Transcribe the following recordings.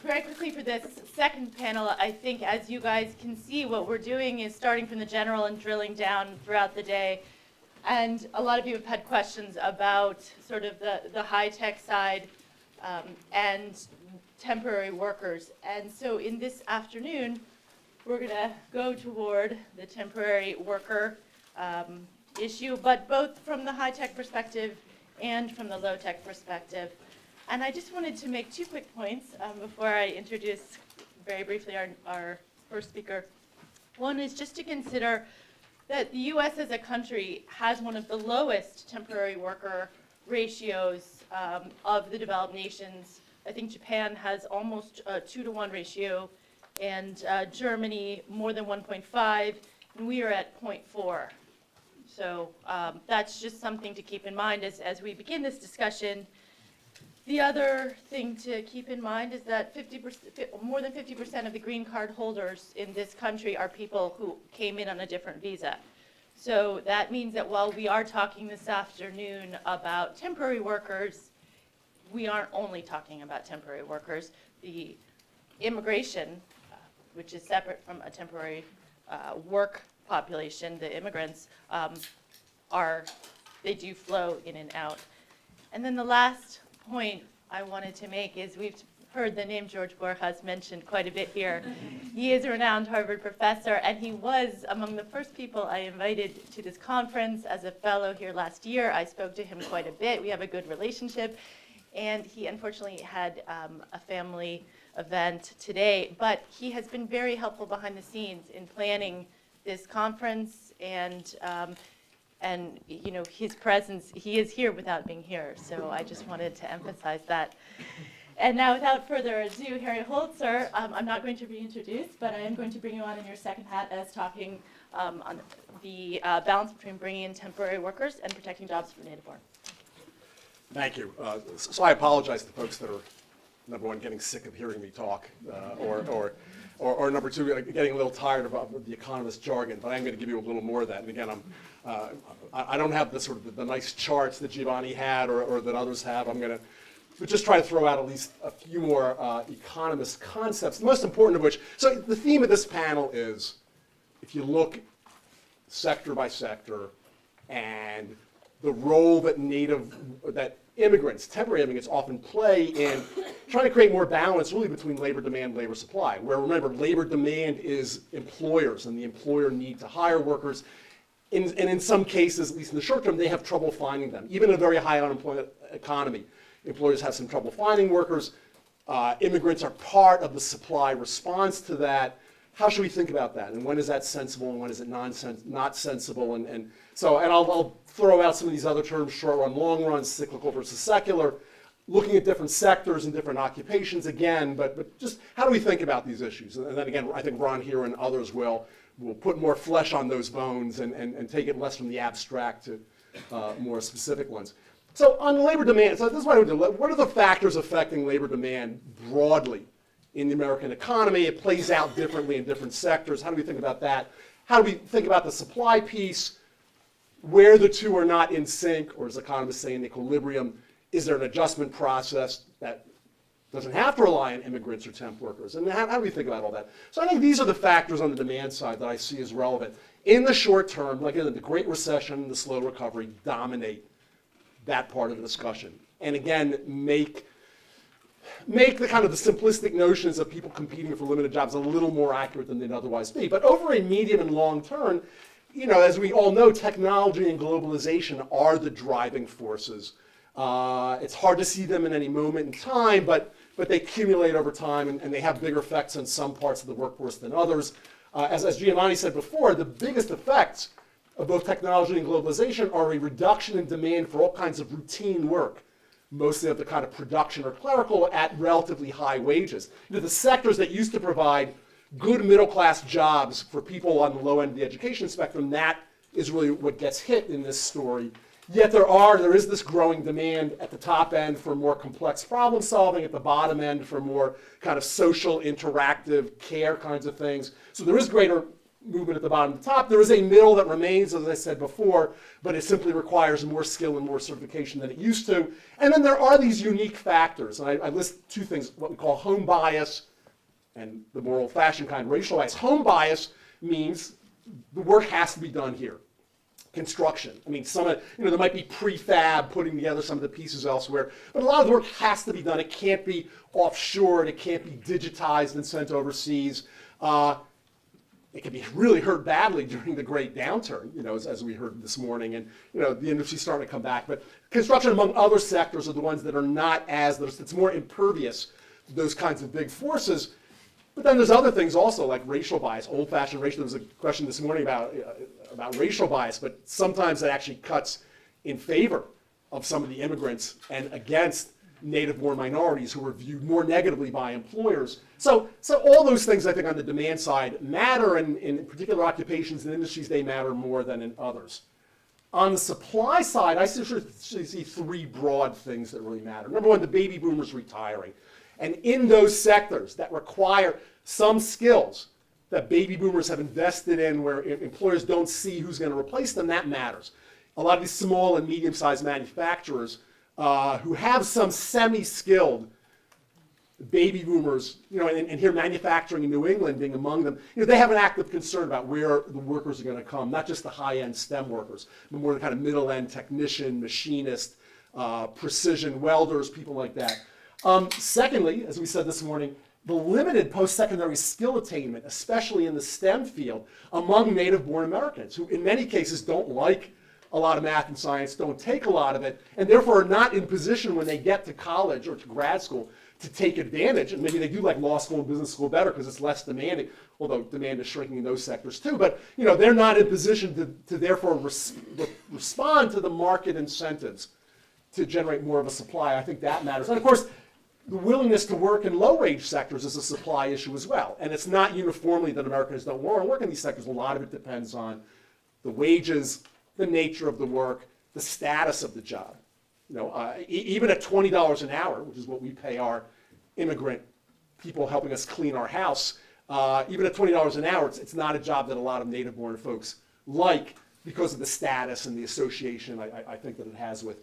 very quickly for this second panel, I think as you guys can see, what we're doing is starting from the general and drilling down throughout the day. And a lot of you have had questions about sort of the high-tech side and temporary workers. And so in this afternoon, we're going to go toward the temporary worker issue, but both from the high-tech perspective and from the low-tech perspective. And I just wanted to make two quick points before I introduce very briefly our first speaker. One is just to consider that the US as a country has one of the lowest temporary worker ratios of the developed nations. I think Japan has almost a 2-to-1 ratio, and Germany more than 1.5, and we are at 0.4. So that's just something to keep in mind as we begin this discussion. The other thing to keep in mind is that more than 50% of the green card holders in this country are people who came in on a different visa. So that means that while we are talking this afternoon about temporary workers, we aren't only talking about temporary workers. The immigration, which is separate from a temporary work population, the immigrants, they do flow in and out. And then the last point I wanted to make is we've heard the name George Borjas mentioned quite a bit here. He is a renowned Harvard professor, and he was among the first people I invited to this conference as a fellow here last year. I spoke to him quite a bit. We have a good relationship, and he unfortunately had a family event today, but he has been very helpful behind the scenes in planning this conference, and you know, his presence, he is here without being here, so I just wanted to emphasize that. And now, without further ado, Harry Holzer, I'm not going to reintroduce, but I am going to bring you on in your second hat as talking on the balance between bringing in temporary workers and protecting jobs for native born. Thank you. So I apologize to folks that are, number one, getting sick of hearing me talk, or number two, getting a little tired of the economist jargon, but I'm going to give you a little more of that. And again, I don't have the sort of the nice charts that Giovanni had or that others have. I'm going to just try to throw out at least a few more economist concepts, the most important of which, so the theme of this panel is, if you look sector by sector, and the role that immigrants, temporary immigrants, often play in trying to create more balance really between labor demand and labor supply, where remember, labor demand is employers, and the employer need to hire workers, and in some cases, at least in the short term, they have trouble finding them. Even in a very high unemployment economy, employers have some trouble finding workers. Immigrants are part of the supply response to that. How should we think about that? And when is that sensible and when is it not sensible? And I'll throw out some of these other terms, short run, long run, cyclical versus secular, looking at different sectors and different occupations again, but just how do we think about these issues? And then again, I think Ron here and others will put more flesh on those bones and take it less from the abstract to more specific ones. So on labor demand, so this is what I would do. What are the factors affecting labor demand broadly in the American economy? It plays out differently in different sectors. How do we think about that? How do we think about the supply piece? Where the two are not in sync, or as economists say, in equilibrium, is there an adjustment process that doesn't have to rely on immigrants or temp workers? And how do we think about all that? So I think these are the factors on the demand side that I see as relevant. In the short term, like in the Great Recession, the slow recovery dominate that part of the discussion. And again, make the kind of the simplistic notions of people competing for limited jobs a little more accurate than they'd otherwise be. But over a medium and long term, you know, as we all know, technology and globalization are the driving forces. It's hard to see them in any moment in time, but they accumulate over time, and they have bigger effects on some parts of the workforce than others. As Giovanni said before, the biggest effects of both technology and globalization are a reduction in demand for all kinds of routine work, mostly of the kind of production or clerical at relatively high wages. You know, the sectors that used to provide good middle-class jobs for people on the low end of the education spectrum, that is really what gets hit in this story. Yet there is this growing demand at the top end for more complex problem solving, at the bottom end for more kind of social, interactive care kinds of things. So there is greater movement at the bottom and the top. There is a middle that remains, as I said before, but it simply requires more skill and more certification than it used to. And then there are these unique factors, and I list two things, what we call home bias and the more old-fashioned kind, racial bias. Home bias means the work has to be done here. Construction. I mean, there might be prefab, putting together some of the pieces elsewhere, but a lot of the work has to be done. It can't be offshored. It can't be digitized and sent overseas. It can be really hurt badly during the great downturn, as we heard this morning, and the industry's starting to come back. But construction, among other sectors, are the ones that are not it's more impervious to those kinds of big forces. But then there's other things also, like racial bias, old-fashioned racial. There was a question this morning about racial bias, but sometimes it actually cuts in favor of some of the immigrants and against native-born minorities who are viewed more negatively by employers. So all those things, I think, on the demand side matter, and in particular occupations and industries, they matter more than in others. On the supply side, I see three broad things that really matter. Number one, the baby boomers retiring. And in those sectors that require some skills that baby boomers have invested in, where employers don't see who's going to replace them, that matters. A lot of these small and medium-sized manufacturers who have some semi-skilled baby boomers, and here manufacturing in New England being among them, they have an active concern about where the workers are going to come, not just the high-end STEM workers, but more the kind of middle-end technician, machinist, precision welders, people like that. Secondly, as we said this morning, the limited post-secondary skill attainment, especially in the STEM field, among native-born Americans, who in many cases don't like a lot of math and science, don't take a lot of it, and therefore are not in position when they get to college or to grad school to take advantage. And maybe they do like law school and business school better because it's less demanding, although demand is shrinking in those sectors too. But they're not in position to therefore respond to the market incentives to generate more of a supply. I think that matters. And of course, the willingness to work in low-wage sectors is a supply issue as well. And it's not uniformly that Americans don't want to work in these sectors. A lot of it depends on the wages, the nature of the work, the status of the job. Even at $20 an hour, which is what we pay our immigrant people helping us clean our house, even at $20 an hour, it's not a job that a lot of native-born folks like because of the status and the association I think that it has with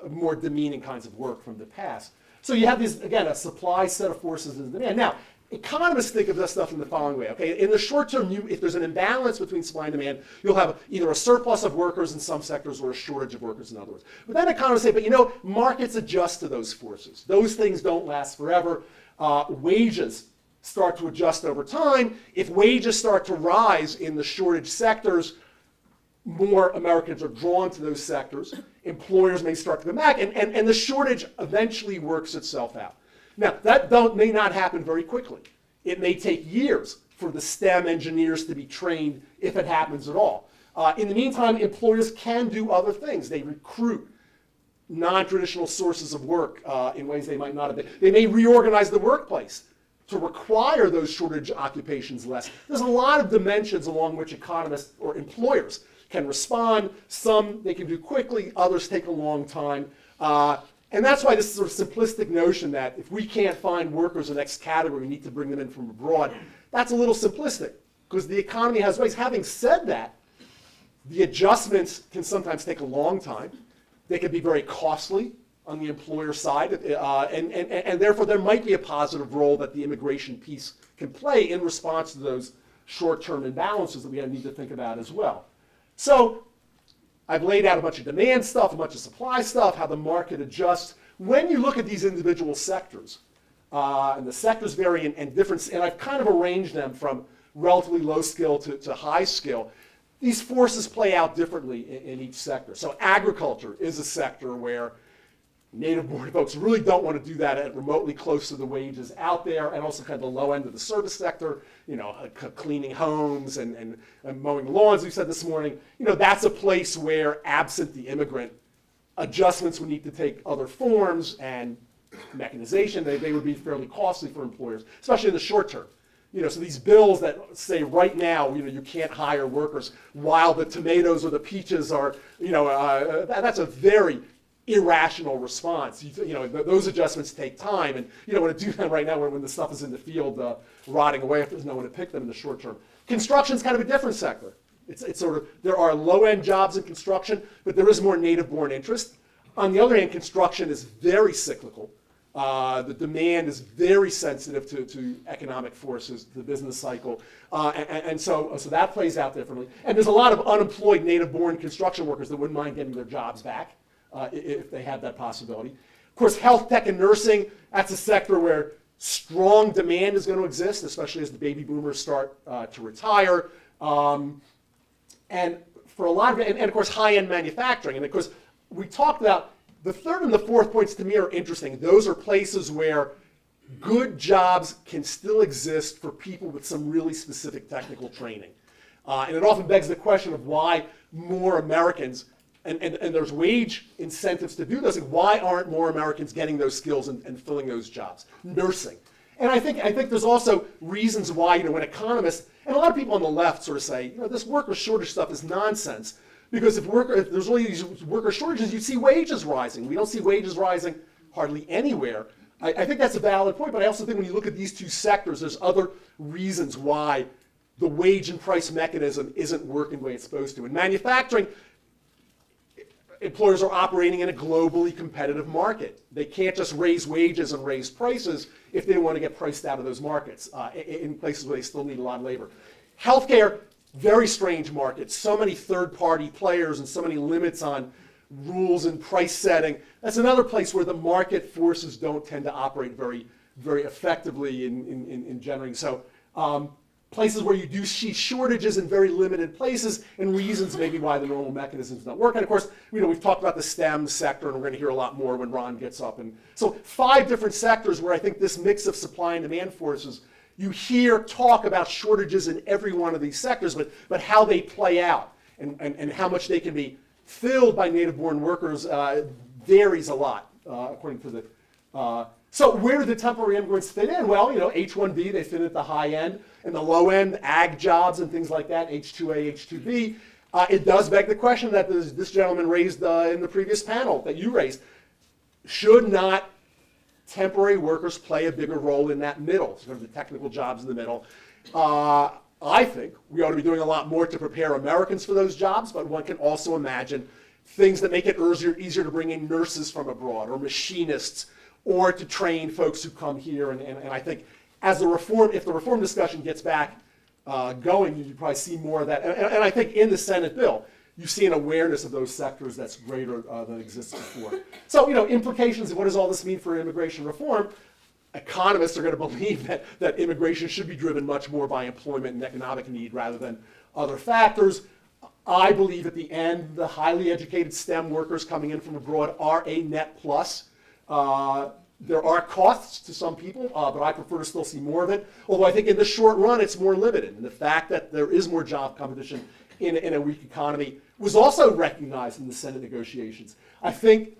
more demeaning kinds of work from the past. So you have this, again, a supply set of forces and demand. Now, economists think of this stuff in the following way. Okay, in the short term, if there's an imbalance between supply and demand, you'll have either a surplus of workers in some sectors or a shortage of workers in others. But then economists say, but markets adjust to those forces. Those things don't last forever. Wages start to adjust over time. If wages start to rise in the shortage sectors, more Americans are drawn to those sectors. Employers may start to come back, and the shortage eventually works itself out. Now, that may not happen very quickly. It may take years for the STEM engineers to be trained, if it happens at all. In the meantime, employers can do other things. They recruit non-traditional sources of work in ways they might not have been. They may reorganize the workplace to require those shortage occupations less. There's a lot of dimensions along which economists or employers can respond. Some they can do quickly, others take a long time. And that's why this sort of simplistic notion that if we can't find workers in X category, we need to bring them in from abroad, that's a little simplistic because the economy has ways. Having said that, the adjustments can sometimes take a long time. They can be very costly on the employer side, and therefore there might be a positive role that the immigration piece can play in response to those short-term imbalances that we need to think about as well. So I've laid out a bunch of demand stuff, a bunch of supply stuff, how the market adjusts. When you look at these individual sectors, and the sectors vary in different, and I've kind of arranged them from relatively low skill to high skill, these forces play out differently in each sector. So agriculture is a sector where native-born folks really don't want to do that at remotely close to the wages out there, and also kind of the low end of the service sector, cleaning homes and mowing lawns, we said this morning. That's a place where, absent the immigrant, adjustments would need to take other forms, and mechanization, they would be fairly costly for employers, especially in the short term. So these bills that say right now, you can't hire workers while the tomatoes or the peaches are, that's a very irrational response. Those adjustments take time, and you don't want to do that right now when the stuff is in the field rotting away if there's no one to pick them in the short term. Construction's kind of a different sector. It's sort of, there are low-end jobs in construction, but there is more native-born interest. On the other hand, construction is very cyclical. The demand is very sensitive to economic forces, the business cycle, and so that plays out differently. And there's a lot of unemployed native-born construction workers that wouldn't mind getting their jobs back if they had that possibility. Of course, health, tech, and nursing, that's a sector where strong demand is going to exist, especially as the baby boomers start to retire. And for a lot of, and of course, high-end manufacturing. And of course, we talked about the third and the fourth points to me are interesting. Those are places where good jobs can still exist for people with some really specific technical training. And it often begs the question of why more Americans, and there's wage incentives to do this, like why aren't more Americans getting those skills and filling those jobs? Nursing. And I think there's also reasons why, when economists, and a lot of people on the left sort of say, this worker shortage stuff is nonsense. Because if there's only these worker shortages, you see wages rising. We don't see wages rising hardly anywhere. I think that's a valid point, but I also think when you look at these two sectors, there's other reasons why the wage and price mechanism isn't working the way it's supposed to. In manufacturing, employers are operating in a globally competitive market. They can't just raise wages and raise prices if they want to get priced out of those markets in places where they still need a lot of labor. Healthcare, very strange market. So many third-party players and so many limits on rules and price setting. That's another place where the market forces don't tend to operate very, very effectively in generating. So places where you do see shortages in very limited places and reasons maybe why the normal mechanisms don't work. And of course, we've talked about the STEM sector, and we're going to hear a lot more when Ron gets up. And so 5 different sectors where I think this mix of supply and demand forces, you hear talk about shortages in every one of these sectors, but how they play out and how much they can be filled by native-born workers varies a lot, according to the. So where do the temporary immigrants fit in? Well, H-1B, they fit at the high end, and the low end, ag jobs and things like that, H-2A, H-2B. It does beg the question that this gentleman raised in the previous panel that you raised. Should not temporary workers play a bigger role in that middle, sort of the technical jobs in the middle? I think we ought to be doing a lot more to prepare Americans for those jobs, but one can also imagine things that make it easier to bring in nurses from abroad or machinists or to train folks who come here. And I think if the reform discussion gets back going, you probably see more of that. And I think in the Senate bill, you see an awareness of those sectors that's greater than exists before. So, implications of what does all this mean for immigration reform? Economists are going to believe that immigration should be driven much more by employment and economic need rather than other factors. I believe at the end, the highly educated STEM workers coming in from abroad are a net plus. There are costs to some people, but I prefer to still see more of it. Although I think in the short run, it's more limited. And the fact that there is more job competition in a weak economy was also recognized in the Senate negotiations. I think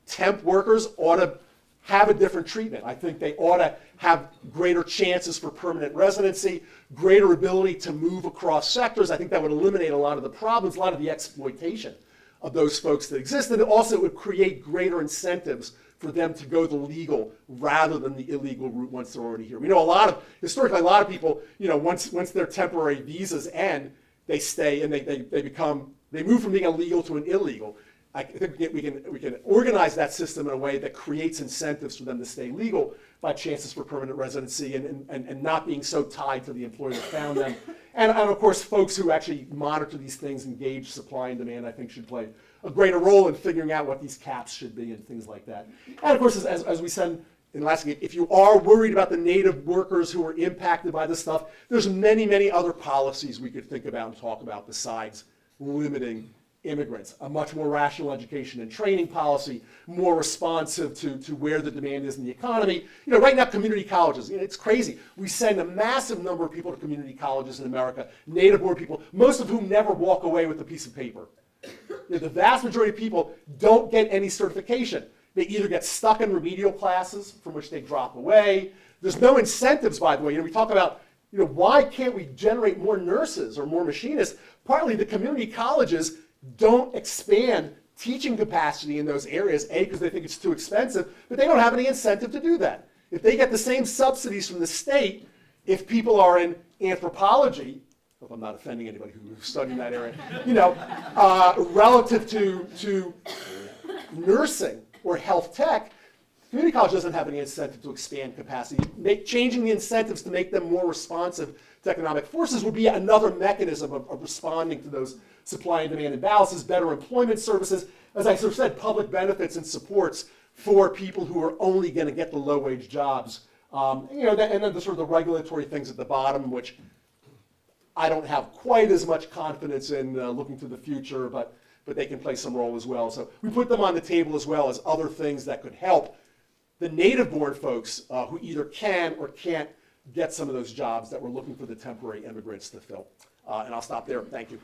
temp workers ought to have a different treatment. I think they ought to have greater chances for permanent residency, greater ability to move across sectors. I think that would eliminate a lot of the problems, a lot of the exploitation of those folks that exist. And it also would create greater incentives for them to go the legal rather than the illegal route once they're already here. We know historically, a lot of people, once their temporary visas end, they stay and they move from being illegal to an illegal. I think we can organize that system in a way that creates incentives for them to stay legal by chances for permanent residency and not being so tied to the employer that found them. And of course, folks who actually monitor these things, engage supply and demand, I think should play a greater role in figuring out what these caps should be and things like that. And of course, as we said in the last game, if you are worried about the native workers who are impacted by this stuff, there's many, many other policies we could think about and talk about besides limiting immigrants. A much more rational education and training policy, more responsive to where the demand is in the economy. Right now, community colleges, it's crazy. We send a massive number of people to community colleges in America, native-born people, most of whom never walk away with a piece of paper. The vast majority of people don't get any certification. They either get stuck in remedial classes from which they drop away. There's no incentives, by the way. We talk about, why can't we generate more nurses or more machinists? Partly the community colleges don't expand teaching capacity in those areas, A, because they think it's too expensive, but they don't have any incentive to do that. If they get the same subsidies from the state, if people are in anthropology, hope I'm not offending anybody who's studying that area, relative to nursing or health tech, community college doesn't have any incentive to expand capacity. Changing the incentives to make them more responsive to economic forces would be another mechanism of responding to those supply and demand imbalances, better employment services, as I sort of said, public benefits and supports for people who are only going to get the low-wage jobs. And then the sort of the regulatory things at the bottom, which I don't have quite as much confidence in looking to the future, but they can play some role as well. So we put them on the table as well as other things that could help the native-born folks who either can or can't get some of those jobs that we're looking for the temporary immigrants to fill. And I'll stop there. Thank you.